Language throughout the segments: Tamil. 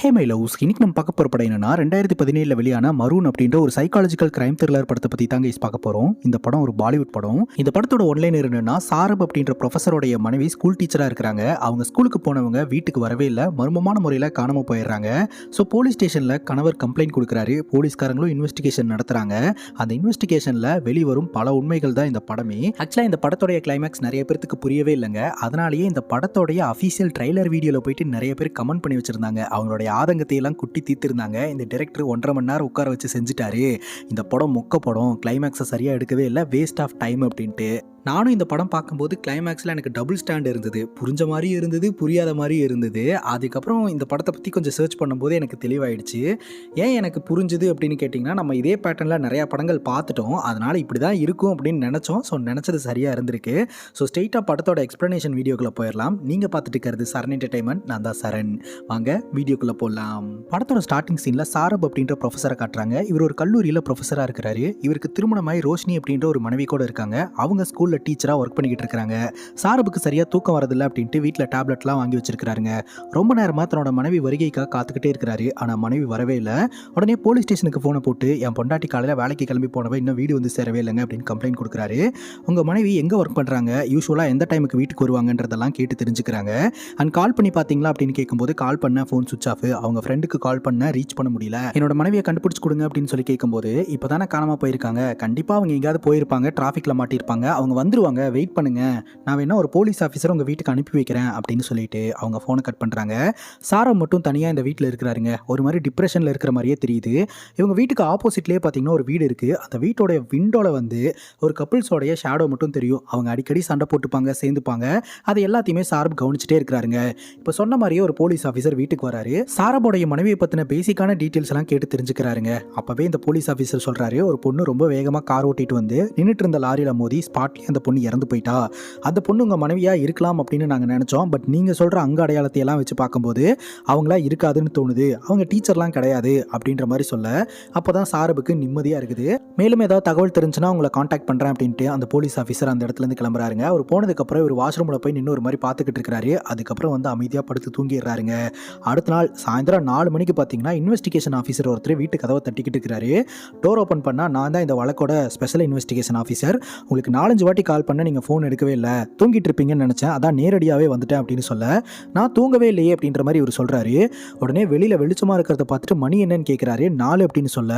ஹே மை லவ்ஸ், இன்னைக்கு நம்ம பார்க்க போகிற படம் என்னன்னா 2017 வெளியான மரூன் அப்படின்ற ஒரு சைக்காலஜிக்கல் கிரைம் த்ரில்லர் படத்தை பற்றி தாங்க பார்க்க போகிறோம். இந்த படம் ஒரு பாலிவுட் படம். இந்த படத்தோட ஒன்லைனர் என்னன்னா, சாரப் அப்படின்ற ப்ரொஃபஸரோடைய மனைவி ஸ்கூல் டீச்சராக இருக்கிறாங்க. அவங்க ஸ்கூலுக்கு போனவங்க வீட்டுக்கு வரவே இல்லை, மர்மமான முறையில் காணாமல் போயிடுறாங்க. ஸோ போலீஸ் ஸ்டேஷனில் கணவர் கம்ப்ளைண்ட் கொடுக்குறாரு. போலீஸ்காரங்களும் இன்வெஸ்டிகேஷன் நடத்துகிறாங்க. அந்த இன்வெஸ்டிகேஷனில் வெளிவரும் பல உண்மைகள் தான் இந்த படமே. ஆக்சுவலாக இந்த படத்தோடைய கிளைமேக்ஸ் நிறைய பேருக்கு புரியவே இல்லைங்க. அதனாலேயே இந்த படத்தோடைய அஃபீஷியல் ட்ரைலர் வீடியோவில் போயிட்டு நிறைய பேர் கமெண்ட் பண்ணி வச்சிருந்தாங்க. அவங்களோட ஆதங்கத்தை எல்லாம் குட்டி தீர்த்திருந்தாங்க. இந்த டைரக்டர் 1.5 மணி நேரம் உட்கார வச்சு செஞ்சுட்டாரு. இந்த படம் மொக்க படம், கிளைமேக்ஸை சரியா எடுக்கவே இல்லை, வேஸ்ட் ஆஃப் டைம் அப்படின்ட்டு. நானும் இந்த படம் பார்க்கும்போது கிளைமேக்ஸில் எனக்கு டபுள் ஸ்டாண்ட் இருந்தது. புரிஞ்ச மாதிரியும் இருந்தது, புரியாத மாதிரியும் இருந்தது. அதுக்கப்புறம் இந்த படத்தை பற்றி கொஞ்சம் சர்ச் பண்ணும்போது எனக்கு தெளிவாயிடுச்சு. ஏன் எனக்கு புரிஞ்சுது அப்படின்னு கேட்டிங்கன்னா, நம்ம இதே பேட்டர்னில் நிறையா படங்கள் பார்த்துட்டோம். அதனால் இப்படி தான் இருக்கும் அப்படின்னு நினச்சோம். ஸோ நினச்சது சரியாக இருந்திருக்கு. ஸோ ஸ்ட்ரெயிட்டாக படத்தோட எக்ஸ்ப்ளனேஷன் வீடியோக்குள்ளே போயிடலாம். நீங்கள் பார்த்துட்டு இருக்கிறது சரண் என்டர்டைன்மெண்ட். நான் தான் சரண். வாங்க வீடியோக்குள்ளே போகலாம். படத்தோட ஸ்டார்டிங் சீனில் சாரப் அப்படின்ற ப்ரொஃபஸரை காட்டுறாங்க. இவர் ஒரு கல்லூரியில் ப்ரொஃபஸராக இருக்கிறாரு. இவருக்கு திருமணமாய் ரோஷினி அப்படின்ற ஒரு மனைவி கூட இருக்காங்க. அவங்க ஸ்கூலில் டீச்சராக ஒர்க் பண்ணிக்கிட்டு இருக்காங்க. சாரப்புக்கு சரியாக தூக்கம் வரதில்லை அப்படின்ட்டு வீட்டில் டேப்லெட்லாம் வாங்கி வச்சிருக்காருங்க. ரொம்ப நேரமாக தன்னோட மனைவி வருகைக்காக காத்துக்கிட்டே இருக்கிறாரு. ஆனால் மனைவி வரவே இல்லை. உடனே போலீஸ் ஸ்டேஷனுக்கு ஃபோனை போட்டு, என் பொண்டாட்டி காலையில் வேலைக்கு கிளம்பி போனவ இன்னும் வீடு வந்து சேரவே இல்லைங்க அப்படின்னு கம்ப்ளைண்ட் கொடுக்குறாரு. உங்கள் மனைவி எங்கே ஒர்க் பண்ணுறாங்க, யூஸ்வலாக எந்த டைமுக்கு வீட்டுக்கு வருவாங்கன்றதெல்லாம் கேட்டு தெரிஞ்சுக்கிறாங்க. அண்ட் கால் பண்ணி பார்த்தீங்களா அப்படின்னு கேட்கும்போது, கால் பண்ண ஃபோன் சுவிச் ஆஃப். அவங்க ஃப்ரெண்டுக்கு கால் பண்ண ரீச் பண்ண முடியல. என்னோட மனைவியை கண்டுபிடிச்சு கொடுங்க அப்படின்னு சொல்லி கேட்கும்போது, இப்போ தானே காணாமல் போயிருக்காங்க, கண்டிப்பாக அவங்க எங்கேயாவது போயிருப்பாங்க, டிராஃபிக்கில் மாட்டியிருப்பாங்க, அவங்க வந்துருவாங்க, வெயிட் பண்ணுங்க, நான் வேணா ஒரு போலீஸ் ஆஃபீஸர் உங்கள் வீட்டுக்கு அனுப்பி வைக்கிறேன் அப்படின்னு சொல்லிட்டு அவங்க ஃபோனை கட் பண்ணுறாங்க. சாரா மட்டும் தனியாக இந்த வீட்டில் இருக்கிறாருங்க. ஒரு மாதிரி டிப்ரெஷனில் இருக்கிற மாதிரியே தெரியுது. இவங்க வீட்டுக்கு ஆப்போசிட்லேயே பார்த்தீங்கன்னா ஒரு வீடு இருக்குது. அந்த வீட்டோட விண்டோவில் வந்து ஒரு கப்பிள்ஸோடைய ஷேடோ மட்டும் தெரியும். அவங்க அடிக்கடி சண்டை போட்டுப்பாங்க, சேர்ந்துப்பாங்க. அது எல்லாத்தையுமே சாரப் கவனிச்சுட்டே இருக்கிறாருங்க. இப்போ சொன்ன மாதிரியே ஒரு போலீஸ் ஆஃபீஸர் வீட்டுக்கு வராரு. சாரபோடைய மனைவியை பற்றின பேசிக்கான டீட்டெயில்ஸ் எல்லாம் கேட்டு தெரிஞ்சுக்கிறாருங்க. அப்பவே இந்த போலீஸ் ஆஃபீஸர் சொல்றாரு, ஒரு பொண்ணு ரொம்ப வேகமாக கார் ஓட்டிட்டு வந்து நின்றுட்டு இருந்த லாரியில் மோதி ஸ்பாட்லேயே அந்த பொண்ணு இறந்து போயிட்டா. அந்த பொண்ணு உங்கள் மனைவியா இருக்கலாம் அப்படின்னு நாங்கள் நினச்சோம். பட் நீங்கள் சொல்கிற அங்க அடையாளத்தை எல்லாம் வச்சு பார்க்கும்போது அவங்களா இருக்காதுன்னு தோணுது. அவங்க டீச்சர்லாம் கிடையாது அப்படின்ற மாதிரி சொல்ல, அப்போ தான் சாரபுக்கு நிம்மதியாக இருக்குது. மேலும் ஏதாவது தகவல் தெரிஞ்சுன்னா உங்களை காண்டாக்ட் பண்ணுறேன் அப்படின்ட்டு அந்த போலீஸ் ஆஃபீஸர் அந்த இடத்துலேருந்து கிளம்புறாருங்க. அவர் போனதுக்கப்புறம் ஒரு வாஷ்ரூமில் போய் நின்று ஒரு மாதிரி பார்த்துக்கிட்டு இருக்கிறாரு. அதுக்கப்புறம் வந்து அமைதியாக படுத்து தூங்கிடுறாருங்க. அடுத்த நாள் சாயந்தரம் 4 மணிக்கு பார்த்தீங்கன்னா இன்வெஸ்டிகேஷன் ஆஃபீஸர் ஒருத்தர் வீட்டு கதவை தட்டிக்கிட்டு இருக்கிறாரு. டோர் ஓப்பன் பண்ணால், நான் தான் இந்த வழக்கோட ஸ்பெஷல் இன்வெஸ்டிகேஷன் ஆஃபீஸர், உங்களுக்கு 4-5 வாட்டி கால் பண்ண நீங்கள் ஃபோன் எடுக்கவே இல்லை, தூங்கிட்டு இருப்பீங்கன்னு நினச்சேன், அதான் நேரடியாகவே வந்துட்டேன் அப்படின்னு சொல்ல, நான் தூங்கவே இல்லையே அப்படின்ற மாதிரி இவர் சொல்கிறாரு. உடனே வெளியில் வெளிச்சமாக இருக்கிறத பார்த்துட்டு மணி என்னன்னு கேட்குறாரு. 4 அப்படின்னு சொல்ல,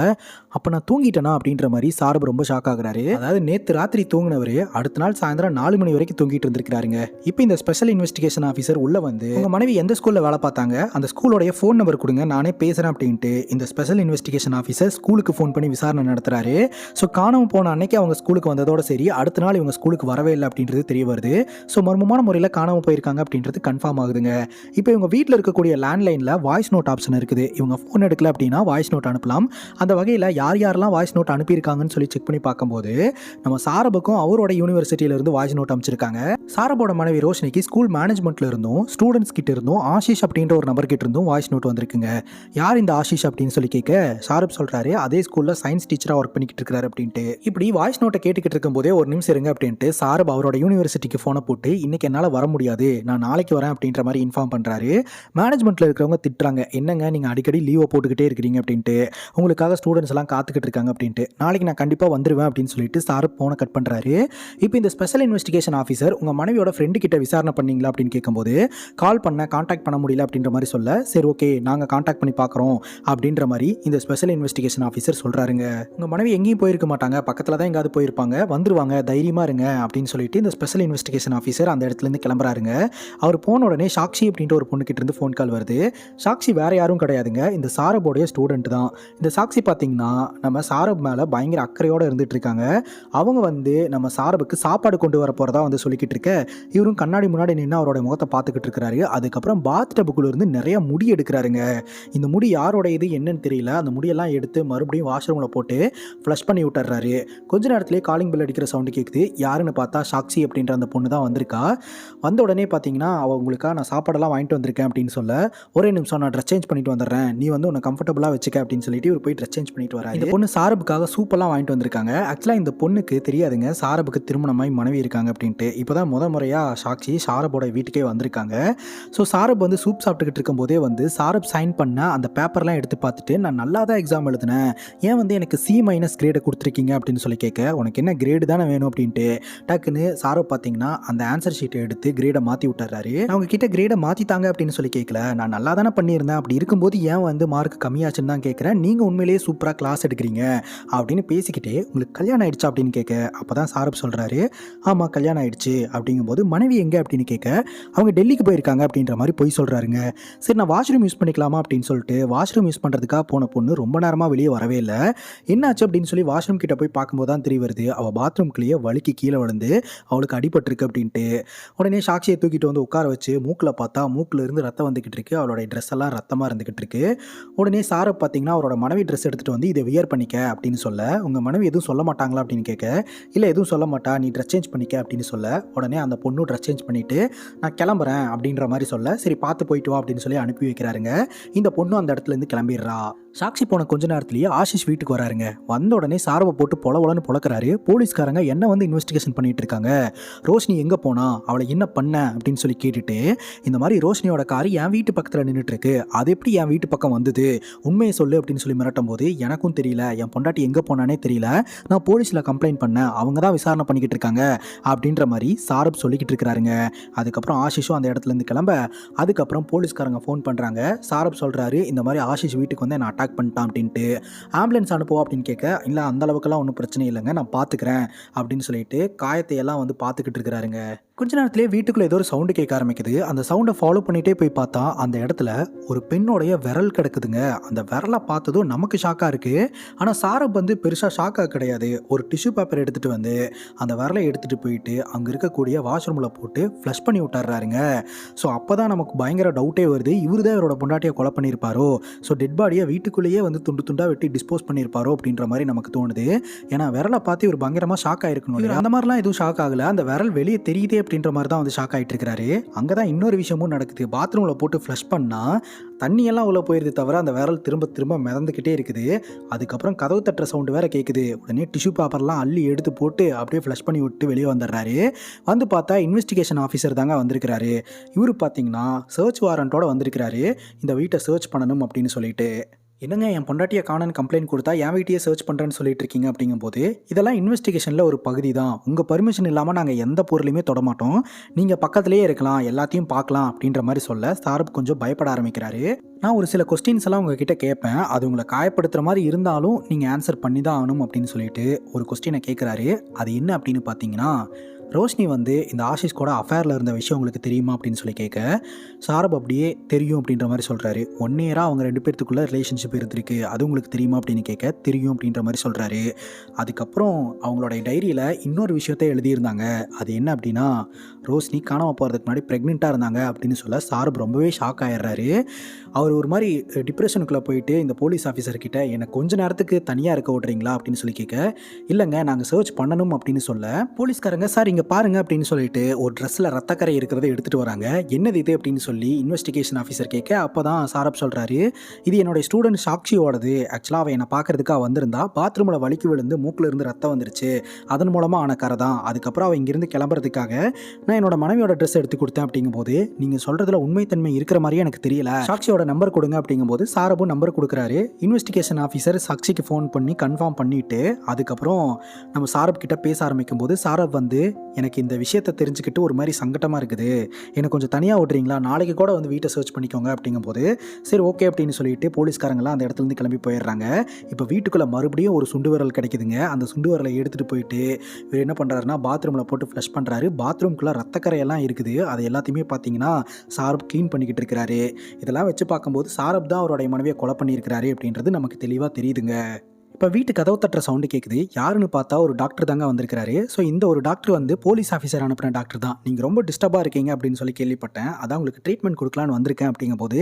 அப்போ நான் தூங்கிட்டேனா அப்படின்ற மாதிரி சாரப் ரொம்ப ஷாக் ஆகுறாரு. அதாவது நேற்று ராத்திரி தூங்கினவர் அடுத்த நாள் சாயந்தரம் 4 மணி வரைக்கும் தூங்கிட்டு இருந்திருக்கிறாருங்க. இப்போ இந்த ஸ்பெஷல் இன்வெஸ்டிகேஷன் ஆஃபீஸர் உள்ள வந்து, உங்கள் மனைவி எந்த ஸ்கூலில் வேலை பார்த்தாங்க, அந்த ஸ்கூலோடைய ஃபோன் நம்பர் கொடுங்க, நானே பேசுகிறேன் அப்படின்ட்டு இந்த ஸ்பெஷல் இன்வெஸ்டிகேஷன் ஆஃபீஸர் ஸ்கூலுக்கு ஃபோன் பண்ணி விசாரணை நடத்துறாரு. ஸோ காணாமல் போன அன்னைக்கு அவங்க ஸ்கூலுக்கு வந்ததோட சரி, அடுத்த நாள் இவங்க ஸ்கூலுக்கு வரவே இல்லை அப்படின்றது தெரிய வருது. ஸோ மர்மமான முறையில் காணாமல் போயிருக்காங்க அப்படின்றது கன்ஃபார்ம் ஆகுதுங்க. இப்போ இவங்க வீட்டில் இருக்கக்கூடிய லேண்ட்லைனில் வாய்ஸ் நோட் ஆப்ஷன் இருக்குது. இவங்க ஃபோன் எடுக்கல அப்படின்னா வாய்ஸ் நோட் அனுப்பலாம். அந்த வகையில் யார் யாரெல்லாம் வாய்ஸ் நோட் அனுப்பியிருக்காங்கன்னு சொல்லி செக் பண்ணி பார்க்கும்போது, நம்ம சாரபுக்கும் அவரோட யூனிவர்சிட்டியிலிருந்து வாய்ஸ் நோட் அனுப்பிச்சிருக்காங்க. சாரபோட மனைவி ரோஷினிக்கு ஸ்கூல் மேனேஜ்மெண்ட்ல இருந்தும் ஸ்டூடெண்ட்ஸ் கிட்ட இருந்தும் ஆஷிஷ் அப்படின்ற ஒரு நபர் கிட்ட இருந்தும் வாய்ஸ் நோட் வந்திருக்குங்க. யார் இந்த ஆஷிஷ் அப்படின்னு சொல்லி கேட்க, சாரப் சொல்றாரு, அதே ஸ்கூலில் சயின்ஸ் டீச்சராக ஒர்க் பண்ணிக்கிட்டு இருக்காரு அப்படின்ட்டு. இப்படி வாய்ஸ் நோட்டை கேட்டுக்கிட்டு இருக்கும்போதே, ஒரு நிமிஷம் இருங்க அப்படின்ட்டு சாரப் அவரோட யூனிவர்சிட்டிக்கு ஃபோனை போட்டு, இன்னைக்கு என்னால் வர முடியாது, நான் நாளைக்கு வரேன் அப்படின்ற மாதிரி இன்ஃபார்ம் பண்ணுறாரு. மேனேஜ்மெண்ட்டில் இருக்கிறவங்க திட்டுறாங்க, என்னங்க நீங்கள் அடிக்கடி லீவை போட்டுக்கிட்டே இருக்கிறீங்க அப்படின்ட்டு, உங்களுக்காக ஸ்டூடெண்ட்ஸ் எல்லாம் காத்துக்கிட்டு இருக்காங்க அப்படின்ட்டு, நாளைக்கு நான் கண்டிப்பாக வந்துடுவேன் அப்படின்னு சொல்லிட்டு சாரப் ஃபோனை கட் பண்ணுறாரு. இப்போ இந்த ஸ்பெஷல் இன்வெஸ்டிகேஷன் ஆஃபீஸர், உங்கள் மனைவியோட ஃப்ரெண்டு கிட்ட விசாரணை பண்ணீங்களா அப்படின்னு கேட்கும்போது, கால் பண்ண காண்டாக்ட் பண்ண முடியல அப்படின்ற மாதிரி சொல்ல, சரி ஓகே நாங்கள் காண்டாக்ட் பண்ணி பார்க்குறோம் அப்படின்ற மாதிரி இந்த ஸ்பெஷல் இன்வெஸ்டிகேஷன் ஆஃபீஸர் சொல்கிறாருங்க. உங்கள் மனைவி எங்கேயும் போயிருக்க மாட்டாங்க, பக்கத்தில் தான் எங்காவது போயிருப்பாங்க, வந்துருவாங்க, தைரியமாக இருங்க அப்படின்னு சொல்லிட்டு இந்த ஸ்பெஷல் இன்வெஸ்டிகேஷன் ஆஃபீஸர் அந்த இடத்துலேருந்து கிளம்புறாருங்க. அவர் போன உடனே சாக்ஷி அப்படின்ற ஒரு பொண்ணு கிட்ட இருந்து ஃபோன் கால் வருது. சாக்ஷி வேற யாரும் கிடையாதுங்க, இந்த சாரபோடைய ஸ்டூடெண்ட் தான். இந்த சாக்ஷி பார்த்தீங்கன்னா நம்ம சாரப் மேலே பயங்கர அக்கறையோடு இருந்துட்டு இருக்காங்க. அவங்க வந்து நம்ம சாரபுக்கு சாப்பாடு கொண்டு வர போகிறதா வந்து சொல்லிக்கிட்டு இருக்க, இவரும் கண்ணாடி முன்னாடி நின்று அவரோட முகத்தை பார்த்துக்கிட்டு இருக்கிறாரு. அதுக்கப்புறம் பாத் டப்புக்குள்ள இருந்து நிறைய முடி எடுக்கிறாருங்க. இந்த முடி யாரோட இது என்னன்னு தெரியல. அந்த முடியெல்லாம் எடுத்து மறுபடியும் வாஷ்ரூமில் போட்டு ஃப்ளஷ் பண்ணி விட்டுறாரு. கொஞ்ச நேரத்திலே காலிங் பெல் அடிக்கிற சவுண்டு கேட்குது. யாருன்னு பார்த்தா சாக்ஷி அப்படின்ற அந்த பொண்ணு தான் வந்திருக்கா. வந்த உடனே பார்த்தீங்கன்னா, அவங்களுக்காக நான் சாப்பாடெல்லாம் வாங்கிட்டு வந்திருக்கேன் அப்படின்னு சொல்ல, ஒரே நிமிஷம் நான் ட்ரெஸ் சேஞ்ச் பண்ணிட்டு வந்துடுறேன், நீ வந்து உன்னை கம்ஃபர்டபுளாக வச்சுக்க அப்படின்னு சொல்லிட்டு இவர் போய் ட்ரெஸ் சேஞ்ச் பண்ணிட்டு வராரு. இந்த பொண்ணு சாரபுக்காக சூப்பெல்லாம் வாங்கிட்டு வந்திருக்காங்க. ஆக்சுவலாக இந்த பொண்ணுக்கு தெரியாதுங்க சாரபுக்கு திருமணமாய் மனைவி இருக்காங்க அப்படின்ட்டு. இப்போ தான் முறையாக சாக்ஷி சாரபோட வீட்டுக்கே வந்திருக்காங்க. ஸோ சாரப் வந்து சூப் சாப்பிட்டுக்கிட்டு இருக்கும்போதே வந்து சாரப் சைன் பண்ண அந்த பேப்பர்லாம் எடுத்து பார்த்துட்டு, நான் நல்லா தான் எக்ஸாம் எழுதினேன், ஏன் வந்து எனக்கு C- கிரேடை கொடுத்துருக்கீங்க அப்படின்னு சொல்லி கேட்க, உனக்கு என்ன கிரேடு தானே வேணும் அப்படின்ட்டு டக்குன்னு சாரப் பார்த்தீங்கன்னா அந்த ஆன்சர் ஷீட்டை எடுத்து கிரேடை மாற்றி விட்டுறாரு. அவங்க கிட்ட கிரேடை மாற்றித்தாங்க அப்படின்னு சொல்லி கேட்கல, நான் நல்லா தானே பண்ணியிருந்தேன், அப்படி இருக்கும்போது ஏன் வந்து மார்க் கம்மியாச்சுன்னு தான் கேட்குறேன், நீங்கள் உண்மையிலேயே சூப்பராக கிளாஸ் எடுக்கிறீங்க அப்படின்னு பேசிக்கிட்டே உங்களுக்கு கல்யாணம் ஆயிடுச்சா அப்படின்னு கேட்க, அப்போ தான் சாரப் சொல்கிறாரு, ஆமாம் கல்யாணம் ஆயிடுச்சு. அப்படிங்கும்போது மனைவி எங்கே அப்படின்னு கேட்க, அவங்க டெல்லிக்கு போயிருக்காங்க அப்படின்ற மாதிரி போய் சொல்கிறாருங்க. சரி நான் வாஷ்ரூம் யூஸ் பண்ணிக்கலாமா அப்படின்னு சொல்லிட்டு வாஷ்ரூம் யூஸ் பண்ணுறதுக்காக போன பொண்ணு ரொம்ப நேரமாக வெளியே வரவே இல்லை. என்னாச்சு அப்படின்னு சொல்லி வாஷ்ரூம் கிட்ட போய் பார்க்கும்போது தான் தெரிய வருது, அவள் பாத்ரூம்குள்ளேயே வலிக்கு கீழே விழுந்து அவளுக்கு அடிபட்டிருக்கு அப்படின்ட்டு. உடனே சாக்ஷியை தூக்கிட்டு வந்து உட்கார வச்சு மூக்கில் பார்த்தா மூக்கில் இருந்து ரத்தம் வந்துக்கிட்டு இருக்கு, அவளோட ட்ரெஸ் எல்லாம் ரத்தமாக இருந்துக்கிட்டு இருக்கு. உடனே சாரை பார்த்தீங்கன்னா அவரோட மனைவி ட்ரெஸ் எடுத்துகிட்டு வந்து இதை வியர் பண்ணிக்க அப்படின்னு சொல்ல, உங்கள் மனைவி எதுவும் சொல்ல மாட்டாங்களா அப்படின்னு கேட்க, இல்லை எதுவும் சொல்ல மாட்டா, நீ ட்ரெஸ் சேஞ்ச் பண்ணிக்க அப்படின்னு சொல்ல, உடனே அந்த பொண்ணு ட்ரெஸ் சேஞ்ச் பண்ணிவிட்டு நான் கிளம்புறேன் அப்படின்ற மாதிரி சொல்ல, சரி பார்த்து போயிட்டு வா அப்படின்னு சொல்லி அனுப்பி வைக்கிறாருங்க. இந்த பொண்ணு அந்த இடத்துலேருந்து கிளம்பிடுறா. சாக்ஷி போன கொஞ்ச நேரத்திலேயே ஆஷிஷ் வீட்டுக்கு வராருங்க. வந்த உடனே சாரவை போட்டு பொலன்னு பொழக்கிறாரு. போலீஸ்காரங்க என்ன வந்து இன்வெஸ்டிகேஷன் பண்ணிட்டு இருக்காங்க, ரோஷினி எங்கே போனா, அவளை என்ன பண்ண அப்படின்னு சொல்லி கேட்டுட்டு, இந்த மாதிரி ரோஷினியோட கார் என் வீட்டு பக்கத்தில் நின்றுட்டு இருக்கு, அது எப்படி என் வீட்டு பக்கம் வந்தது, உண்மையை சொல்லு அப்படின்னு சொல்லி மிரட்டும் போது, எனக்கும் தெரியல, என் பொண்டாட்டி எங்கே போனானே தெரியல, நான் போலீஸில் கம்ப்ளைண்ட் பண்ணேன், அவங்க தான் விசாரணை பண்ணிக்கிட்டு இருக்காங்க அப்படின்ற மாதிரி சாரப் சொல்லிக்கிட்டு இருக்கிறாருங்க. அதுக்கப்புறம் ஆஷிஷும் அந்த இடத்துலேருந்து கிளம்ப, அதுக்கப்புறம் போலீஸ்காரங்க ஃபோன் பண்ணுறாங்க. சாரப் சொல்கிறாரு, இந்த மாதிரி ஆஷிஷ் வீட்டுக்கு வந்து நான் அட்டாக் பண்ணிட்டான் அப்படின்ட்டு, ஆம்புலன்ஸ் அனுப்புவோம் அப்படின்னு கேட்க, இல்லை அந்த அளவுக்குலாம் ஒன்றும் பிரச்சனை இல்லைங்க, நான் பார்த்துக்கிறேன் அப்படின்னு சொல்லிட்டு காயத்தை எல்லாம் வந்து பார்த்துக்கிட்டு இருக்கிறாருங்க. கொஞ்ச நேரத்திலே வீட்டுக்குள்ளே ஏதோ ஒரு சவுண்டு கேட்க ஆரம்பிக்குது. அந்த சவுண்டை ஃபாலோ பண்ணிகிட்டே போய் பார்த்தா அந்த இடத்துல ஒரு பெண்ணோடைய விரல் கிடக்குதுங்க. அந்த விரலை பார்த்ததும் நமக்கு ஷாக்காக இருக்குது. ஆனால் சாரப் வந்து பெருசாக ஷாக்காக கிடையாது. ஒரு டிஷ்யூ பேப்பர் எடுத்துகிட்டு வந்து அந்த விரலை எடுத்துகிட்டு போயிட்டு அங்கே இருக்கக்கூடிய வாஷ்ரூமில் போட்டு ஃப்ளஷ் பண்ணி விட்டுறாருங்க. ஸோ அப்போ தான் நமக்கு பயங்கர டவுட்டே வருது, இவர் தான் இவரோட பொண்டாட்டியை கொலை பண்ணியிருப்பாரோ, ஸோ டெட் பாடியை வீட்டுக்குள்ளேயே வந்து துண்டு துண்டாக வெட்டி டிஸ்போஸ் பண்ணியிருப்பாரோ அப்படின்ற மாதிரி நமக்கு தோணுது. ஏன்னா விரலை பார்த்து இவர் பயங்கரமாக ஷாக் ஆகிருக்கணும். அந்த மாதிரிலாம் எதுவும் ஷாக் ஆகலை, அந்த விரல் வெளியே தெரியுதே அப்படின்ற மாதிரி தான் வந்து ஷாக் ஆகிட்டு இருக்கிறாரு. அங்கே தான் இன்னொரு விஷயமும் நடக்குது. பாத்ரூமில் போட்டு ஃப்ளஷ் பண்ணால் தண்ணியெல்லாம் உள்ளே போயிருது தவிர அந்த விரல் திரும்ப திரும்ப மிதந்துக்கிட்டே இருக்குது. அதுக்கப்புறம் கதவு தட்டுற சவுண்டு வேறு கேட்குது. உடனே டிஷ்யூ பேப்பர்லாம் அள்ளி எடுத்து போட்டு அப்படியே ஃப்ளஷ் பண்ணி விட்டு வெளியே வந்துடுறாரு. வந்து பார்த்தா இன்வெஸ்டிகேஷன் ஆஃபீஸர் தாங்க வந்திருக்கிறாரு. இவர் பார்த்தீங்கன்னா சர்ச் வாரண்ட்டோட வந்திருக்கிறாரு, இந்த வீட்டை சர்ச் பண்ணணும் அப்படின்னு சொல்லிட்டு. என்னங்க என் பொண்டாட்டியை காணன்னு கம்ப்ளைண்ட் கொடுத்தா என் வீட்டையே சர்ச் பண்ணுறேன்னு சொல்லிட்டு இருக்கீங்க அப்படிங்கும்போது, இதெல்லாம் இன்வெஸ்டிகேஷனில் ஒரு பகுதி தான், உங்கள் பர்மிஷன் இல்லாமல் நாங்கள் எந்த பொருளையுமே தொடமாட்டோம், நீங்கள் பக்கத்துலேயே இருக்கலாம், எல்லாத்தையும் பார்க்கலாம் அப்படின்ற மாதிரி சொல்ல சாரப் கொஞ்சம் பயப்பட ஆரம்பிக்கிறாரு. நான் ஒரு சில கொஸ்டின்ஸ் எல்லாம் உங்ககிட்ட கேட்பேன், அது உங்களை காயப்படுத்துகிற மாதிரி இருந்தாலும் நீங்கள் ஆன்சர் பண்ணி தான் ஆகணும் அப்படின்னு சொல்லிட்டு ஒரு கொஸ்டினை கேட்குறாரு. அது என்ன அப்படின்னு பார்த்தீங்கன்னா, ரோஷினி வந்து இந்த ஆஷிஷ் கூட அஃபேரில் இருந்த விஷயம் உங்களுக்கு தெரியுமா அப்படின்னு சொல்லி கேட்க, சாரப் அப்படியே தெரியும் அப்படின்ற மாதிரி சொல்கிறாரு. 1 இயராக அவங்க 2 பேர்த்துக்குள்ளே ரிலேஷன்ஷிப் இருந்திருக்கு, அது உங்களுக்கு தெரியுமா அப்படின்னு கேட்க, தெரியும் அப்படின்ற மாதிரி சொல்கிறாரு. அதுக்கப்புறம் அவங்களோட டைரியில் இன்னொரு விஷயத்தை எழுதியிருந்தாங்க. அது என்ன அப்படின்னா, ரோஷினி காணாமல் போகிறதுக்கு முன்னாடி ப்ரெக்னெண்ட்டாக இருந்தாங்க அப்படின்னு சொல்ல சாரப் ரொம்பவே ஷாக் ஆகிடுறாரு. அவர் ஒரு மாதிரி டிப்ரெஷனுக்குள்ளே போயிட்டு இந்த போலீஸ் ஆஃபீஸர்கிட்ட என்னை கொஞ்ச நேரத்துக்கு தனியாக இருக்க விட்றீங்களா அப்படின்னு சொல்லி கேட்க, இல்லைங்க நாங்கள் சர்ச் பண்ணணும் அப்படின்னு சொல்ல, போலீஸ்காரங்க சார் இங்கே பாருங்க அப்படின்னு சொல்லிட்டு ஒரு ட்ரெஸ்ஸில் ரத்தக்கரை இருக்கிறத எடுத்துகிட்டு வராங்க. என்னது இது அப்படின்னு சொல்லி இன்வெஸ்டிகேஷன் ஆஃபீஸர் கேட்க, அப்போ தான் சாரப் சொல்கிறாரு, இது என்னுடைய ஸ்டூடெண்ட் சாக்ஷியோடது, ஆக்சுவலாக அவன் என்னை பார்க்கறதுக்காக வந்திருந்தா, பாத்ரூமில் வலிக்கு விழுந்து மூக்கில் இருந்து ரத்தம் வந்துருச்சு, அதன் மூலமாக ஆன கரை தான். அதுக்கப்புறம் அவன் இங்கேருந்து கிளம்புறதுக்காக நான் என்னோட மனைவியோட ட்ரெஸ் எடுத்து கொடுத்தேன் அப்படிங்கும்போது, நீங்கள் சொல்கிறதுல உண்மைத்தன்மை இருக்கிற மாதிரியே எனக்கு தெரியல, சாக்ஷியோட நம்பர் கொடுங்க அப்படிங்கும்போது சாரப்பும் நம்பர் கொடுக்குறாரு. இன்வெஸ்டிகேஷன் ஆஃபீஸர் சாக்ஷிக்கு ஃபோன் பண்ணி கன்ஃபார்ம் பண்ணிவிட்டு அதுக்கப்புறம் நம்ம சாரப் கிட்ட பேச ஆரம்பிக்கும் போது, சாரப் வந்து எனக்கு இந்த விஷயத்தை தெரிஞ்சுக்கிட்டு ஒரு மாதிரி சங்கட்டமாக இருக்குது, எனக்கு கொஞ்சம் தனியாக விட்றீங்களா, நாளைக்கு கூட வந்து வீட்டை சர்ச் பண்ணிக்கோங்க அப்படிங்கும்போது, சரி ஓகே அப்படின்னு சொல்லிட்டு போலீஸ்காரங்களாம் அந்த இடத்துலேருந்து கிளம்பி போயிடுறாங்க. இப்போ வீட்டுக்குள்ளே மறுபடியும் ஒரு சுண்டு விரல் கிடைக்குதுங்க. அந்த சுண்டு விரலை எடுத்துகிட்டு போயிட்டு இவர் என்ன பண்ணுறாருன்னா பாத்ரூமில் போட்டு ஃப்ளஷ் பண்ணுறாரு. பாத்ரூம்குள்ளே ரத்தக்கரையெல்லாம் இருக்குது, அது எல்லாத்தையுமே பார்த்தீங்கன்னா சாரப் க்ளீன் பண்ணிக்கிட்டு இருக்கிறாரு. இதெல்லாம் வச்சு பார்க்கும்போது சாரப் தான் அவருடைய மனைவியை கொலை பண்ணியிருக்கிறாரு அப்படின்றது நமக்கு தெளிவாக தெரியுதுங்க. இப்போ வீட்டு கதவு தட்டுற சவுண்டு கேட்குது. யாருன்னு பார்த்தா ஒரு டாக்டர் தாங்க வந்திருக்கிறாரு. ஸோ இந்த ஒரு டாக்டர் வந்து போலீஸ் ஆஃபீஸர் அனுப்புன டாக்டர் தான். நீங்கள் ரொம்ப டிஸ்டர்பாக இருக்கீங்க அப்படின்னு சொல்லி கேள்விப்பட்டேன். அதான் உங்களுக்கு ட்ரீட்மெண்ட் கொடுக்கலான்னு வந்திருக்கேன் அப்படிங்கும்போது,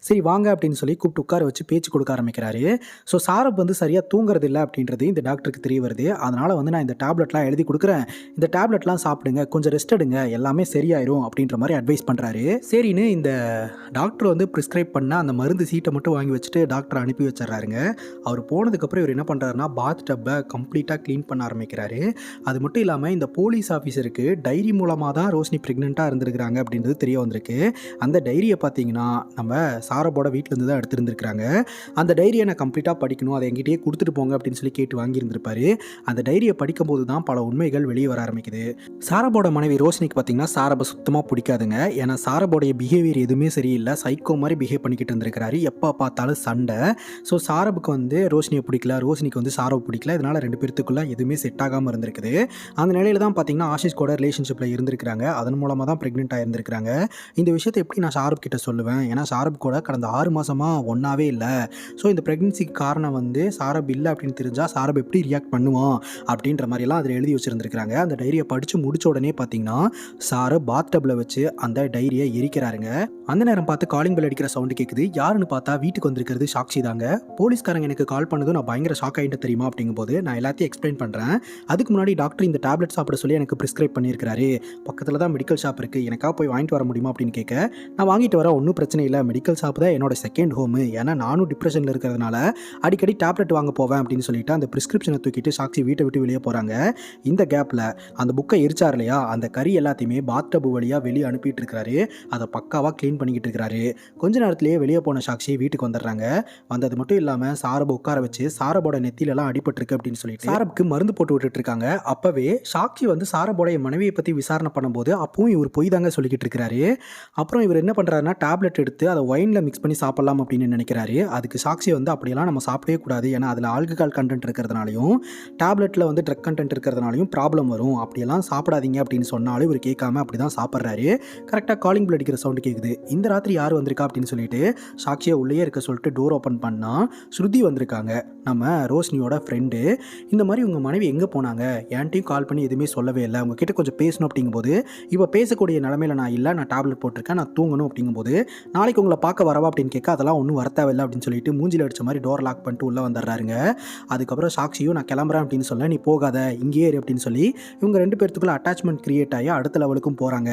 சரி வாங்க அப்படின்னு சொல்லி கூப்பிட்டு உட்கார வச்சு பேச்சு கொடுக்க ஆரம்பிக்கிறாரு. ஸோ சாரப் வந்து சரியாக தூங்குறது இல்லை அப்படின்றது இந்த டாக்டருக்கு தெரிய வருது. அதனால் வந்து நான் இந்த டேப்லெட்லாம் எழுதி கொடுக்குறேன், இந்த டேப்லெட்லாம் சாப்பிடுங்க, கொஞ்சம் ரெஸ்ட் எடுங்க, எல்லாமே சரியாயிரும் அப்படின்ற மாதிரி அட்வைஸ் பண்ணுறாரு. சரின்னு இந்த டாக்டர் வந்து ப்ரிஸ்கிரைப் பண்ண அந்த மருந்து சீட்டை மட்டும் வாங்கி வச்சுட்டு டாக்டர் அனுப்பி வச்சிடறாருங்க. அவர் போனதுக்கப்புறம் இவர் என்ன பண்ணுறாருன்னா பாத் டப்பை கம்ப்ளீட்டாக க்ளீன் பண்ண ஆரம்பிக்கிறாரு. அது மட்டும் இல்லாமல் இந்த போலீஸ் ஆஃபீஸருக்கு டைரி மூலமாக தான் ரோஷினி ப்ரெக்னெண்ட்டாக இருந்திருக்கிறாங்க அப்படின்றது தெரிய வந்திருக்கு. அந்த டைரியை பார்த்தீங்கன்னா நம்ம சாரபோட வீட்டிலேருந்து தான் எடுத்துருந்துருக்காங்க. அந்த டைரியை நான் கம்ப்ளீட்டாக படிக்கணும், அதை எங்கிட்டயே கொடுத்துட்டு போங்க அப்படின்னு சொல்லி கேட்டு வாங்கியிருந்திருப்பாரு. அந்த டைரியை படிக்கும்போது தான் பல உண்மைகள் வெளியே வர ஆரம்பிக்குது. சாரபோட மனைவி ரோஷினிக்கு பார்த்தீங்கன்னா சாரபை சுத்தமாக பிடிக்காதுங்க. ஏன்னா சாரபோடைய பிஹேவியர் எதுவுமே சரியில்லை, சைக்கோ மாதிரி பிஹேவ் பண்ணிக்கிட்டு இருந்திருக்கிறாரு. எப்போ பார்த்தாலும் சண்டை. ஸோ சாரபுக்கு வந்து ரோஷினியை பிடிக்கல, ரோஷினிக்கு வந்து சாரவை பிடிக்கல. இதனால் ரெண்டு பேர்த்துக்குள்ளே எதுவுமே செட் ஆகாமல் இருந்திருக்குது. அந்த நிலையில் தான் பார்த்தீங்கன்னா ஆஷிஷ் கூட ரிலேஷன்ஷிப்பில் இருந்திருக்கிறாங்க. அதன் மூலமாக தான் ப்ரெக்னெண்ட்டாக இருந்திருக்கிறாங்க. இந்த விஷயத்தை எப்படி நான் ஷாருப் கிட்ட சொல்லுவேன்? ஏன்னா ஷாருப் கூட கடந்த 6 மாதமாக ஒன்றாவே இல்லை. ஸோ இந்த ப்ரெக்னென்சிக்கு காரணம் வந்து சாரப் இல்லை அப்படின்னு தெரிஞ்சால் சாரப் எப்படி ரியாக்ட் பண்ணுவான் அப்படின்ற மாதிரிலாம் அதில் எழுதி வச்சுருந்துருக்காங்க. அந்த டைரியை படித்து முடிச்ச உடனே பார்த்தீங்கன்னா சாரப் பாத் டப்பில் வச்சு அந்த டைரியை எரிக்கிறாருங்க. அந்த நேரம் பார்த்து காலிங் பெல் அடிக்கிற சவுண்டு கேட்குது. யாருன்னு பார்த்தா வீட்டுக்கு வந்திருக்கிறது சாக்ஷி தாங்க. போலீஸ்காரங்க எனக்கு கால் பண்ணதும் நான் பயங்கர ஷாக் ஆகிட்டு தெரியுமா அப்படிங்கும்போது நான் எல்லாத்தையும் எக்ஸ்பிளைன் பண்ணுறேன். அதுக்கு முன்னாடி டாக்டர் இந்த டேப்லெட் சாப்பிட சொல்லி எனக்கு ப்ரிஸ்கிரைப் பண்ணியிருக்காரு. பக்கத்தில் தான் மெடிக்கல் ஷாப் இருக்குது, எனக்காக போய் வாங்கிட்டு வர முடியுமா அப்படின்னு கேட்க, நான் வாங்கிட்டு வர ஒன்றும் பிரச்சனை இல்லை, மெடிக்கல் ஷாப் தான் என்னோட செகண்ட் ஹோமு, ஏன்னா நானும் டிப்ரெஷனில் இருக்கிறதுனால அடிக்கடி டேப்லெட் வாங்க போவேன் அப்படின்னு சொல்லிட்டு அந்த ப்ரிஸ்கிரிப்ஷனை தூக்கிட்டு சாக்ஷி வீட்டை விட்டு வெளியே போகிறாங்க. இந்த கேப்பில் அந்த புக்கை எரிச்சார் இல்லையா, அந்த கறி எல்லாத்தையுமே பாத் டப் வழியாக வெளியே அனுப்பிட்டு இருக்கிறாரு. அதை பக்காவாக க்ளீன் பண்ணிக்கிட்டு இருக்கிறாரு. கொஞ்ச நேரத்திலேயே வெளியே போன சாக்ஷி வீட்டுக்கு வந்துடுறாங்க. வந்தது மட்டும் இல்லாமல் சாரபை உட்கார வச்சு சாரபோட நெத்திலெல்லாம் அடிபட்டிருக்கு அப்படின்னு சொல்லிட்டு சாரப்க்கு மருந்து போட்டு விட்டுட்டு இருக்காங்க. அப்பவே சாக்ஷி வந்து சாரபோடைய மனைவியை பற்றி விசாரணை பண்ணும்போது அப்பவும் இவர் பொய் தாங்க சொல்லிக்கிட்டு இருக்கிறாரு. அப்புறம் இவர் என்ன பண்ணுறாருன்னா டேப்லெட் எடுத்து அதை ஒயினில் மிக்ஸ் பண்ணி சாப்பிடலாம் அப்படின்னு நினைக்கிறாரு. அதுக்கு சாக்ஷி வந்து அப்படியெல்லாம் நம்ம சாப்பிடவே கூடாது, ஏன்னா அதில் ஆல்கஹால் கண்டென்ட் இருக்கிறதுனாலையும் டேப்லெட்டில் வந்து ட்ரக் கண்டென்ட் இருக்கிறதுனாலையும் ப்ராப்ளம் வரும், அப்படியெல்லாம் சாப்பிடாதீங்க அப்படின்னு சொன்னாலும் இவர் கேட்காம அப்படி தான் சாப்பிட்றாரு. கரெக்டாக காலிங் பெல் அடிக்கிற சவுண்டு கேட்குது. இந்த ராத்திரி யார் வந்திருக்கா அப்படின்னு சொல்லிட்டு சாக்ஷியை உள்ளே இருக்க சொல்லிட்டு டோர் ஓப்பன் பண்ணால் ஸ்ருதி வந்திருக்காங்க, நம்ம ரோஷினியோட ஃப்ரெண்டு. இந்த மாதிரி உங்கள் மனைவி எங்கே போனாங்க, என்கிட்டையும் கால் பண்ணி எதுவுமே சொல்லவே இல்லை, உங்ககிட்ட கொஞ்சம் பேசணும் அப்படிங்கும்போது, இப்போ பேசக்கூடிய நிலமையில நான் இல்லை, நான் டேப்லெட் போட்டிருக்கேன், நான் தூங்கணும் அப்படிங்கும்போது, நாளைக்கு உங்களை பார்க்க வரவா அப்படின்னு கேட்க, அதெல்லாம் ஒன்றும் வரத்தேவைஇல்லை அப்படின்னு சொல்லிட்டு மூஞ்சில் அடித்த மாதிரி டோர் லாக் பண்ணிட்டு உள்ளே வந்துடுறாருங்க. அதுக்கப்புறம் சாக்ஷியும் நான் கிளம்புறேன் அப்படின்னு சொல்ல, நீ போகாத இங்கேயே இரு அப்படின்னு சொல்லி இவங்க ரெண்டு பேர்த்துக்குள்ள அட்டாச்மெண்ட் கிரியேட் ஆகி அடுத்த லெவலுக்கும் போகிறாங்க.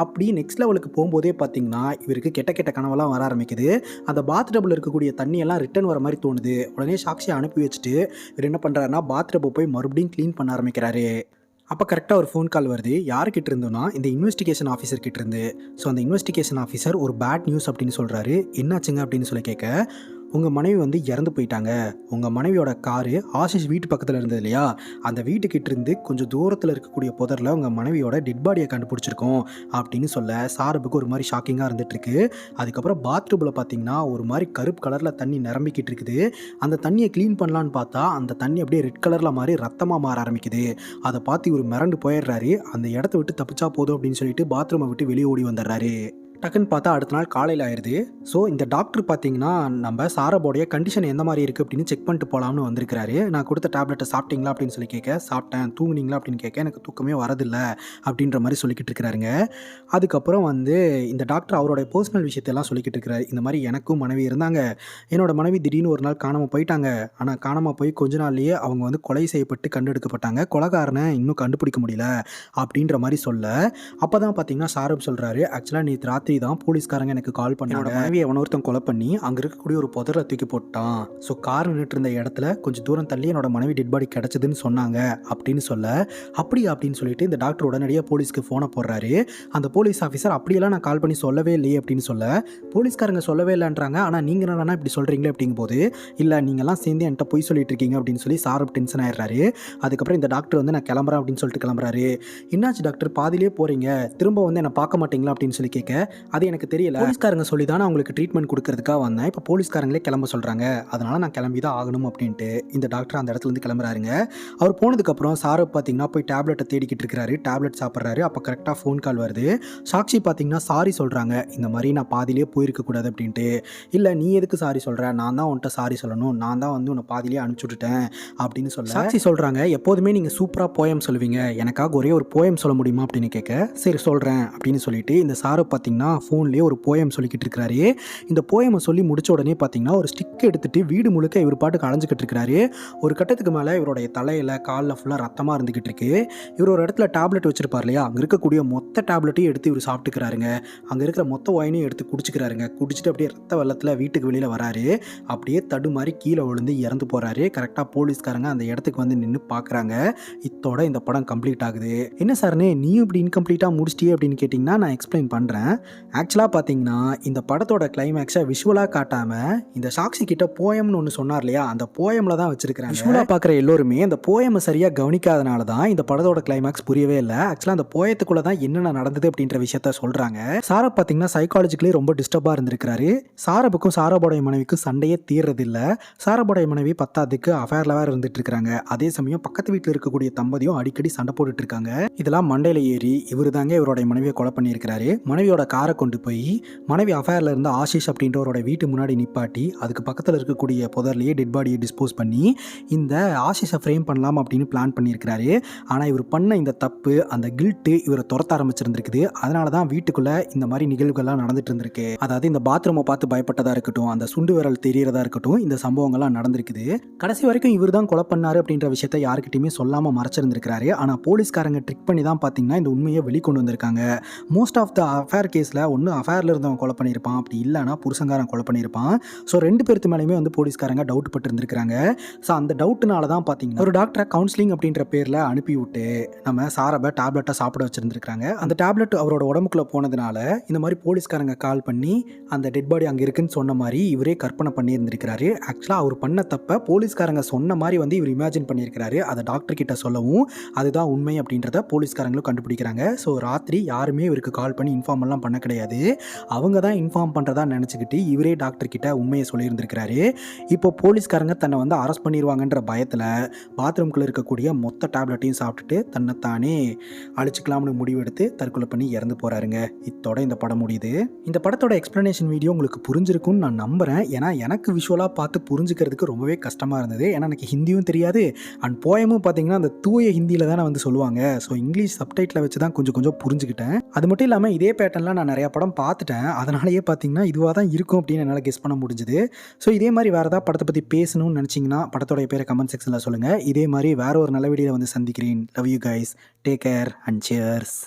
அப்படி நெக்ஸ்ட் லெவலுக்கு போகும்போதே பார்த்தீங்கன்னா இவருக்கு கெட்ட கெட்ட கனவெல்லாம் வர ஆரம்பிக்குது. அந்த பாத் டப்பில் இருக்கக்கூடிய தண்ணியெல்லாம் ரிட்டர்ன் வர மாதிரி தோணுது. உடனே சாக்ஷியை அனுப்பி வச்சுட்டு இவர் என்ன பண்ணுறாருன்னா பாத் டப்பை போய் மறுபடியும் க்ளீன் பண்ண ஆரம்பிக்கிறாரு. அப்போ கரெக்டாக ஒரு ஃபோன் கால் வருது. யார்கிட்ட இருந்தோன்னா இந்த இன்வெஸ்டிகேஷன் ஆஃபீஸர் கிட்ட இருந்து. ஸோ அந்த இன்வெஸ்டிகேஷன் ஆஃபீஸர் ஒரு பேட் நியூஸ் அப்படின்னு சொல்கிறாரு. என்னாச்சுங்க அப்படின்னு சொல்லி கேட்க, உங்கள் மனைவி வந்து இறந்து போயிட்டாங்க, உங்கள் மனைவியோட காரு ஆஷிஷ் வீட்டு பக்கத்தில் இருந்தது இல்லையா, அந்த வீட்டுக்கிட்ட இருந்து கொஞ்சம் தூரத்தில் இருக்கக்கூடிய புதரில் உங்கள் மனைவியோட டெட் பாடியை கண்டுபிடிச்சிருக்கோம் அப்படின்னு சொல்ல சாரபுக்கு ஒரு மாதிரி ஷாக்கிங்காக இருந்துகிட்ருக்கு. அதுக்கப்புறம் பாத்ரூமில் பார்த்தீங்கன்னா ஒரு மாதிரி கருப்பு கலரில் தண்ணி நிரம்பிக்கிட்டு இருக்குது. அந்த தண்ணியை க்ளீன் பண்ணலான்னு பார்த்தா அந்த தண்ணி அப்படியே ரெட் கலரில் மாதிரி ரத்தமாக மாற ஆரம்பிக்குது. அதை பார்த்து இவர் மிரண்டு போயிடுறாரு. அந்த இடத்த விட்டு தப்பிச்சா போதும் அப்படின்னு சொல்லிட்டு பாத்ரூமை விட்டு வெளியே ஓடி வந்துடுறாரு. டக்குன்னு பார்த்தா அடுத்த நாள் காலையில் ஆயிடுது. ஸோ இந்த டாக்டர் பார்த்தீங்கன்னா நம்ம சாரபோடைய கண்டிஷன் எந்த மாதிரி இருக்குது அப்படின்னு செக் பண்ணிட்டு போகலாம்னு வந்திருக்கிறாரு. நான் கொடுத்த டேப்லெட்டை சாப்பிட்டீங்களா அப்படின்னு சொல்லி கேட்க, சாப்பிட்டேன். தூங்குனீங்களா அப்படின்னு கேட்க, எனக்கு தூக்கமே வரதில்லை அப்படின்ற மாதிரி சொல்லிக்கிட்டு இருக்கிறாருங்க. அதுக்கப்புறம் வந்து இந்த டாக்டர் அவருடைய பர்சனல் விஷயத்தெல்லாம் சொல்லிக்கிட்டு இருக்கிறாரு. இந்த மாதிரி எனக்கும் மனைவி இருந்தாங்க, என்னோட மனைவி திடீர்னு ஒரு நாள் காணாமல் போயிட்டாங்க, ஆனால் காணாமல் போய் கொஞ்ச நாள்லேயே அவங்க வந்து கொலை செய்யப்பட்டு கண்டெடுக்கப்பட்டாங்க, கொலைகாரனை இன்னும் கண்டுபிடிக்க முடியல அப்படின்ற மாதிரி சொல்ல, அப்போ தான் பார்த்தீங்கன்னா சாரப் சொல்கிறாரு, ஆக்சுவலாக நேற்று ராத்திரி தான் போலீஸ்காரங்க எனக்கு கால் பண்ணாங்க, மனைவியை அவனை ஒருத்தன் கொலை பண்ணி அங்கே இருக்கக்கூடிய ஒரு புதரை தூக்கி போட்டான், ஸோ கார் நின்றுட்டு இருந்த இடத்துல கொஞ்சம் தூரம் தள்ளி என்னோட மனைவி டெட் பாடி கிடச்சதுன்னு சொன்னாங்க அப்படின்னு சொல்ல, அப்படியா அப்படின்னு சொல்லிட்டு இந்த டாக்டர் உடனடியாக போலீஸ்க்கு ஃபோனை போடுறாரு. அந்த போலீஸ் ஆஃபீஸர் அப்படியெல்லாம் நான் கால் பண்ணி சொல்லவே இல்லையே அப்படின்னு சொல்ல, போலீஸ்காரங்க சொல்லவே இல்லைன்றாங்க, ஆனால் நீங்கள் என்னன்னா இப்படி சொல்கிறீங்களே அப்படிங்கும்போது, இல்லை நீங்கள்லாம் சேர்ந்து என்கிட்ட போய் சொல்லிட்டு இருக்கீங்க அப்படின்னு சொல்லி சாரப் டென்ஷன் ஆயிடுறாரு. அதுக்கப்புறம் இந்த டாக்டர் வந்து நான் கிளம்புறேன் அப்படின்னு சொல்லிட்டு கிளம்புறாரு. என்னாச்சு டாக்டர் பாதிலே போகிறீங்க, திரும்ப வந்து என்னை பார்க்க மாட்டீங்களா அப்படின்னு சொல்லி கேட்க, அது எனக்கு தெரியல, போலீஸ்காரங்க சொல்லி தான் நான் உங்களுக்கு ட்ரீட்மெண்ட் கொடுக்கறதுக்காக வந்தேன், இப்போ போலீஸ்காரங்களே கிளம்ப சொல்கிறாங்க, அதனால் நான் கிளம்பி தான் ஆகணும் அப்படின்ட்டு இந்த டாக்டர் அந்த இடத்துலேருந்து கிளம்புறாருங்க. அவர் போனதுக்கப்புறம் சாரப் பார்த்தீங்கன்னா போய் டேப்லெட்டை தேடிக்கிட்டு இருக்கிறாரு, டேப்லெட் சாப்பிட்றாரு. அப்போ கரெக்டாக ஃபோன் கால் வருது. சாக்ஷி பார்த்தீங்கன்னா சாரி சொல்கிறாங்க, இந்த மாதிரி நான் பாதியிலே போயிருக்கக்கூடாது அப்படின்ட்டு. இல்லை நீ எதுக்கு சாரி சொல்கிற, நான் தான் உன்ட்ட சாரி சொல்லணும், நான் தான் வந்து உன்னை பாதியிலே அனுப்பிச்சி விட்டுட்டேன் அப்படின்னு சொல்ல சாக்ஷி சொல்கிறாங்க, எப்போதுமே நீங்கள் சூப்பராக போயம் சொல்லுவீங்க, எனக்காக ஒரே ஒரு போயம் சொல்ல முடியுமா அப்படின்னு கேட்க, சரி சொல்கிறேன் அப்படின்னு சொல்லிட்டு இந்த சாரப் பார்த்தீங்கன்னா ஃபோன்லேயே ஒரு போயம் சொல்லிக்கிட்டு இருக்கிறாரு. இந்த போயமை சொல்லி முடிச்ச உடனே பார்த்தீங்கன்னா ஒரு ஸ்டிக் எடுத்துட்டு வீடு முழுக்க இவர் பாட்டுக்கு அலைஞ்சிக்கிட்டு இருக்கிறாரு. ஒரு கட்டத்துக்கு மேலே இவருடைய தலையில் காலில் ஃபுல்லாக ரத்தமாக இருந்துக்கிட்டு இருக்கு. இவர் ஒரு இடத்துல டேப்லெட் வச்சிருப்பார் இல்லையா, அங்கே இருக்கக்கூடிய மொத்த டேப்லெட்டையும் எடுத்து இவர் சாப்பிட்டுக்கிறாருங்க. அங்கே இருக்கிற மொத்த ஒயினையும் எடுத்து குடிச்சிக்கிறாருங்க. குடிச்சிட்டு அப்படியே ரத்த வெள்ளத்தில் வீட்டுக்கு வெளியில் வராரு. அப்படியே தடுமாறி கீழே விழுந்து இறந்து போகிறாரு. கரெக்டாக போலீஸ்காரங்க அந்த இடத்துக்கு வந்து நின்று பார்க்குறாங்க. இத்தோட இந்த படம் கம்ப்ளீட் ஆகுது. என்ன சார்னே நீயும் இப்படி இன்கம்ப்ளீட்டாக முடிச்சிட்டியே அப்படின்னு கேட்டிங்கன்னா நான் எக்ஸ்பிளைன் பண்ணுறேன். ஆக்சுவலாக பார்த்தீங்கன்னா இந்த படத்தோட கிளைமேக்ஸை விஷுவலாக காட்டாமல் இந்த சாக்ஷி கிட்ட போயம்னு ஒன்று சொன்னார் இல்லையா, அந்த போயமில் தான் வச்சிருக்கிறாங்க. விஷுவலாக பார்க்குற எல்லோருமே அந்த போயமை சரியாக கவனிக்காதனால தான் இந்த படத்தோட கிளைமேக்ஸ் புரியவே இல்லை. ஆக்சுவலாக அந்த போயத்துக்குள்ளே தான் என்னென்ன நடந்தது அப்படின்ற விஷயத்த சொல்கிறாங்க. சாரப் பார்த்தீங்கன்னா சைக்காலஜிக்கலி ரொம்ப டிஸ்டர்பாக இருந்திருக்கிறாரு. சாரப்புக்கும் சாரபோடைய மனைவிக்கும் சண்டையே தீர்றதில்லை. சாரபோடைய மனைவி பத்தாவதுக்கு அஃபேரில் வேறு இருந்துட்டு இருக்காங்க. அதே சமயம் பக்கத்து வீட்டில் இருக்கக்கூடிய தம்பதியும் அடிக்கடி சண்டை போட்டுட்டு இருக்காங்க. இதெல்லாம் மண்டையில் ஏறி இவர் தாங்க இவருடைய மனைவியை கொலை பண்ணியிருக்கிறாரு. மனைவியோட காரை கொண்டு போய் மனைவி அஃபேரில் இருந்த ஆஷிஷ் அப்படின்றவரோட வீட்டு முன்னாடி நிப்பாட்டி அதுக்கு பக்கத்தில் இருக்கக்கூடிய புதர்லேயே டெட் பாடியை டிஸ்போஸ் பண்ணி இந்த ஆஷிஷை ஃப்ரேம் பண்ணலாம் அப்படின்னு பிளான் பண்ணியிருக்கிறாரு. ஆனால் இவர் பண்ண இந்த தப்பு, அந்த கில்ட்டு இவரை துரத்த ஆரம்பிச்சிருந்துருக்குது. அதனால தான் வீட்டுக்குள்ளே இந்த மாதிரி நிகழ்வுகள்லாம் நடந்துட்டு இருந்திருக்கு. அதாவது இந்த பாத்ரூமை பார்த்து பயப்பட்டதாக இருக்கட்டும், அந்த சுண்டு விரல் தெரியறதா இருக்கட்டும், இந்த சம்பவங்கள்லாம் நடந்திருக்குது. கடைசி வரைக்கும் இவர் தான் கொலை பண்ணாரு அப்படின்ற விஷயத்த யாருக்கிட்டையுமே சொல்லாமல் மறைச்சிருந்திருக்கிறாரு. ஆனால் போலீஸ்காரங்க ட்ரிக் பண்ணி தான் பார்த்தீங்கன்னா இந்த உண்மையை வெளிக்கொண்டு வந்திருக்காங்க. மோஸ்ட் ஆஃப் த அஃபேர் கேஸில் ஒன்று அஃபேரில் இருந்தவன் கொலை பண்ணியிருப்பான், அப்படி இல்லைனா புருஷங்காரன் கொலை பண்ணியிருப்பான். ஸோ ரெண்டு பேருக்கு மேலேயுமே வந்து போலீஸ்காரங்க டவுட் பட்டு இருந்திருக்காங்க. ஸோ அந்த டவுட்னால தான் பார்த்தீங்கன்னா ஒரு டாக்டரை கவுன்சிலிங் அப்படின்ற பேரில் அனுப்பி விட்டு நம்ம சாரபை டேப்லெட்டாக சாப்பிட வச்சுருந்துருக்காங்க. அந்த டேப்லெட் அவரோட உடம்புக்குள்ளே போனதுனால இந்த மாதிரி போலீஸ்காரங்க கால் பண்ணி அந்த டெட் பாடி அங்கே இருக்குன்னு சொன்ன மாதிரி இவரே கற்பனை பண்ணி இருந்திருக்கிறாரு. ஆக்சுவலாக அவர் பண்ண தப்பை போலீஸ்காரங்க சொன்ன மாதிரி வந்து இவர் இமேஜின் பண்ணியிருக்கிறாரு. அதை டாக்டர் கிட்ட சொல்லவும் அதுதான் உண்மை அப்படின்றத போலீஸ்காரங்களும் கண்டுபிடிக்கிறாங்க. ஸோ ராத்திரி யாருமே இவருக்கு கால் பண்ணி இன்ஃபார்ம் எல்லாம் பண்ண கிடையாது. அவங்க தான் இன்ஃபார்ம் பண்ணுறதா நினச்சிக்கிட்டு இவரே டாக்டர் கிட்ட உண்மையை சொல்லியிருந்திருக்கிறாரு. இப்போ போலீஸ்காரங்க தன்னை வந்து அரெஸ்ட் பண்ணிடுவாங்கன்ற பயத்தில் பாத்ரூம்குள்ளே இருக்கக்கூடிய மொத்த டேப்லெட்டையும் சாப்பிட்டுட்டு தன்னைத்தானே அழிச்சிக்கலாம்னு முடிவெடுத்து தற்கொலை பண்ணி இறந்து போகிறாருங்க. இத்தோட இந்த படம் முடியுது. இந்த படத்தோட எக்ஸ்ப்ளனேஷன் வீடியோ உங்களுக்கு புரிஞ்சிருக்கும்னு நான் நம்புகிறேன். ஏன்னா எனக்கு விஷுவலாக பார்த்து புரிஞ்சுக்கிறதுக்கு ரொம்பவே கஷ்டமாக இருந்தது. ஏன்னா எனக்கு ஹிந்தியும் தெரியாது, அண்ட் போயமும் பார்த்தீங்கன்னா அந்த தூய ஹிந்தியில் தானே வந்து சொல்லுவாங்க. ஸோ இங்கிலீஷ் சப்டைட்டில் வச்சு தான் கொஞ்சம் கொஞ்சம் புரிஞ்சுக்கிட்டேன். அது மட்டும் இல்லாமல் இதே பேட்டர்னில் நான் நிறையா படம் பார்த்துட்டேன். அதனாலேயே பார்த்தீங்கன்னா இதுவாக தான் இருக்கும் அப்படின்னு என்னால் கெஸ் பண்ண முடிஞ்சுது. ஸோ இதே மாதிரி வேறு ஏதாவது படத்தை பற்றி பேசணும்னு நினச்சிங்கன்னா படத்தோடைய பேரை கமெண்ட் செக்ஷனில் சொல்லுங்கள். இதே மாதிரி வேறு ஒரு நல்ல வீடியோவில் வந்து சந்திக்கிறேன். Love you guys, take care and cheers.